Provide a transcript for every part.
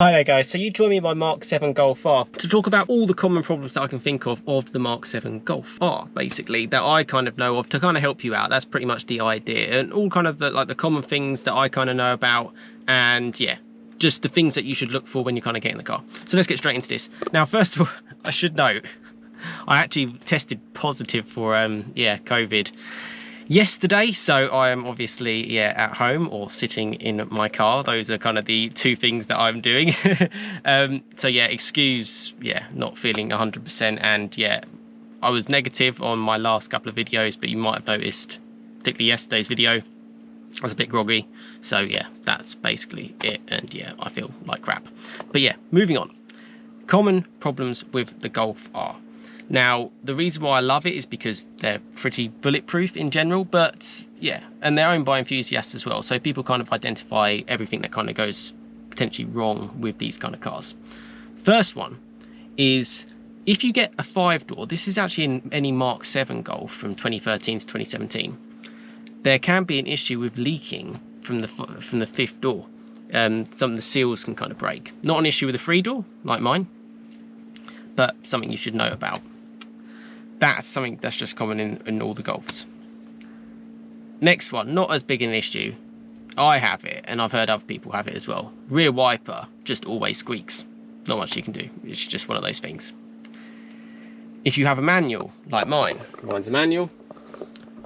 Hi there guys, so you join me in my Mark 7 Golf R to talk about all the common problems that I can think of the Mark 7 Golf R, basically, that I kind of know of to kind of help you out. That's pretty much the idea, and all kind of the common things that I kind of know about, and yeah, just the things that you should look for when you kind of get in the car. So let's get straight into this. Now, first of all, I should note, I actually tested positive for COVID yesterday, so I am obviously at home or sitting in my car. Those are kind of the two things that I'm doing. So yeah, excuse not feeling 100%, and yeah, I was negative on my last couple of videos, but you might have noticed, particularly yesterday's video, I was a bit groggy. So yeah, that's basically it, and yeah, I feel like crap. But yeah, moving on. Common problems with the Golf R. Now, the reason why I love it is because they're pretty bulletproof in general, but yeah, and they're owned by enthusiasts as well. So people kind of identify everything that kind of goes potentially wrong with these kind of cars. First one is, if you get a 5-door, this is actually in any Mark 7 Golf from 2013 to 2017, there can be an issue with leaking from the 5th door. Some of the seals can kind of break. Not an issue with a 3-door, like mine, but something you should know about. That's something that's just common in all the Golfs. Next one, not as big an issue. I have it, and I've heard other people have it as well. Rear wiper just always squeaks. Not much you can do. It's just one of those things. If you have a manual, like mine's a manual,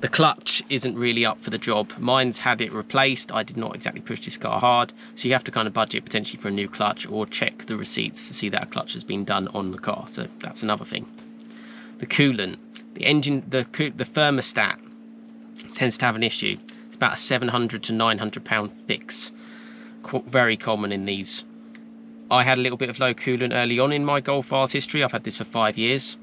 the clutch isn't really up for the job. Mine's had it replaced. I did not exactly push this car hard, so you have to kind of budget potentially for a new clutch or check the receipts to see that a clutch has been done on the car. So that's another thing. The coolant, the engine, the thermostat tends to have an issue. It's about a 700 to 900 pound fix. Very common in these. I had a little bit of low coolant early on in my Golf R's history. I've had this for 5 years.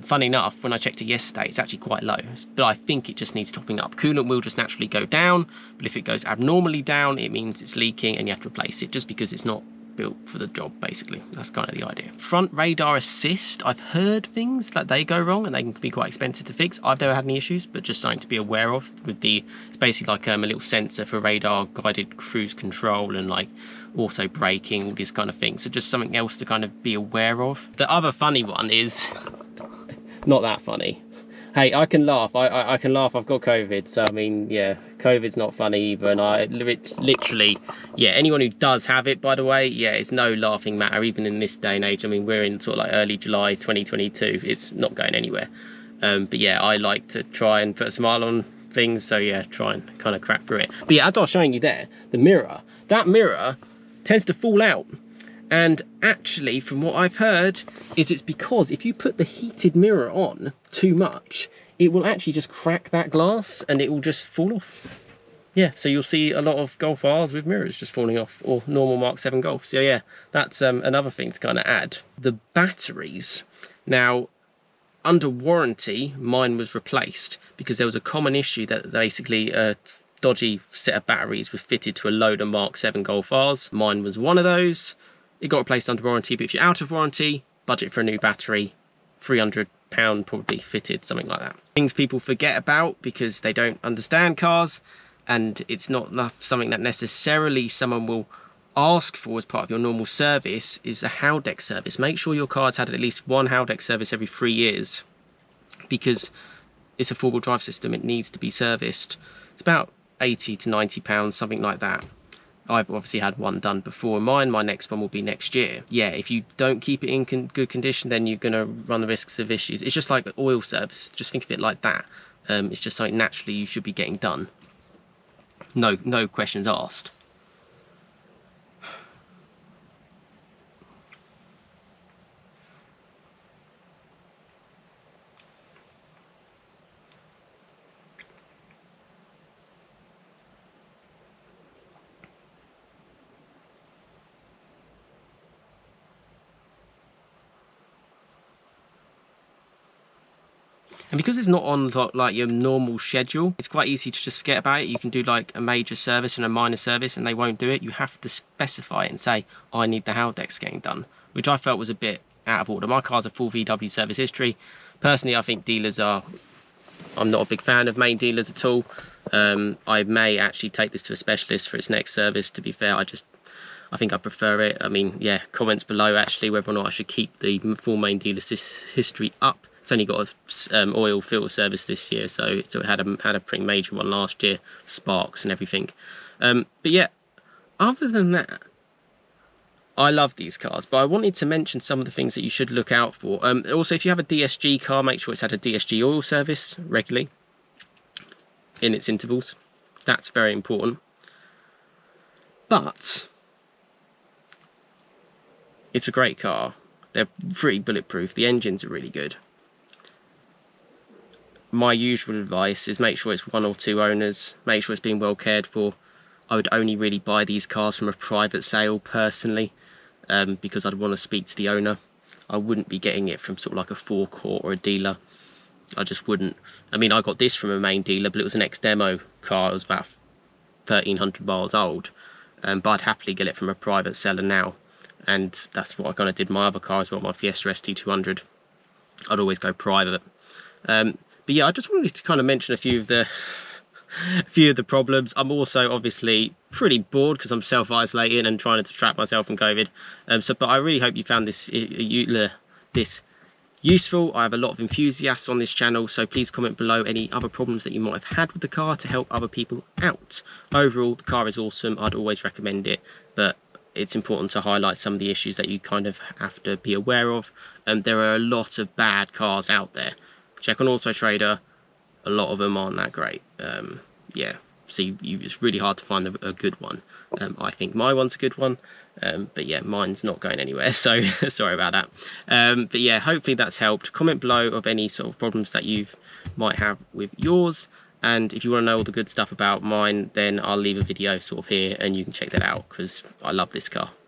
Funny enough, when I checked it yesterday, it's actually quite low, but I think it just needs topping up. Coolant will just naturally go down, but if it goes abnormally down, it means it's leaking and you have to replace it, just because it's not built for the job, basically. That's kind of the idea. Front radar assist, I've heard things that they go wrong and they can be quite expensive to fix. I've never had any issues, but just something to be aware of. With it's basically like a little sensor for radar guided cruise control and like auto braking, all this kind of thing. So just something else to kind of be aware of. The other funny one is not that funny. Hey, I can laugh. I can laugh. I've got COVID, so I mean, yeah, COVID's not funny either. And I literally, yeah, anyone who does have it, by the way, yeah, it's no laughing matter, even in this day and age. I mean, we're in sort of like early July 2022. It's not going anywhere. But yeah, I like to try and put a smile on things. So yeah, try and kind of crack through it. But yeah, as I was showing you there, the mirror, that mirror tends to fall out. And actually, from what I've heard, is it's because if you put the heated mirror on too much, it will actually just crack that glass and it will just fall off. Yeah, so you'll see a lot of Golf R's with mirrors just falling off, or normal Mark 7 Golf. So yeah, that's another thing to kind of add. The batteries. Now, under warranty, mine was replaced because there was a common issue that basically a dodgy set of batteries were fitted to a load of Mark 7 Golf R's. Mine was one of those. It got replaced under warranty, but if you're out of warranty, budget for a new battery, £300 probably fitted, something like that. Things people forget about because they don't understand cars, and it's not something that necessarily someone will ask for as part of your normal service, is a Haldex service. Make sure your car's had at least one Haldex service every 3 years, because it's a four-wheel drive system. It needs to be serviced. It's about £80 to £90, something like that. I've obviously had one done before mine. My next one will be next year. Yeah, if you don't keep it in good condition, then you're going to run the risks of issues. It's just like an oil service. Just think of it like that. It's just something naturally you should be getting done. No questions asked. And because it's not on like your normal schedule, it's quite easy to just forget about it. You can do like a major service and a minor service and they won't do it. You have to specify it and say, I need the Haldex getting done, which I felt was a bit out of order. My car's a full VW service history. Personally, I think dealers are, I'm not a big fan of main dealers at all. I may actually take this to a specialist for its next service. To be fair, I I think I prefer it. I mean, yeah, comments below actually whether or not I should keep the full main dealer history up. It's only got a oil filter service this year, so it had a pretty major one last year, sparks and everything. But yeah, other than that, I love these cars, but I wanted to mention some of the things that you should look out for. Also, if you have a DSG car, make sure it's had a DSG oil service regularly in its intervals. That's very important. But it's a great car. They're pretty bulletproof. The engines are really good. My usual advice is make sure it's 1 or 2 owners. Make sure it's being well cared for. I would only really buy these cars from a private sale personally, because I'd want to speak to the owner. I wouldn't be getting it from sort of like a forecourt or a dealer. I just wouldn't. I mean, I got this from a main dealer, but it was an ex-demo car. It was about 1,300 miles old. But I'd happily get it from a private seller now. And that's what I kind of did my other car as well, my Fiesta ST200. I'd always go private. But yeah, I just wanted to kind of mention a few of the problems. I'm also obviously pretty bored because I'm self-isolating and trying to distract myself from COVID. But I really hope you found this useful. I have a lot of enthusiasts on this channel, so please comment below any other problems that you might have had with the car to help other people out. Overall, the car is awesome. I'd always recommend it, but it's important to highlight some of the issues that you kind of have to be aware of. There are a lot of bad cars out there. Check on Auto Trader. A lot of them aren't that great. Yeah, so it's really hard to find a good one. I think my one's a good one, but yeah, mine's not going anywhere, so sorry about that. But yeah, hopefully that's helped. Comment below of any sort of problems that you might have with yours, and if you want to know all the good stuff about mine, then I'll leave a video sort of here and you can check that out because I love this car.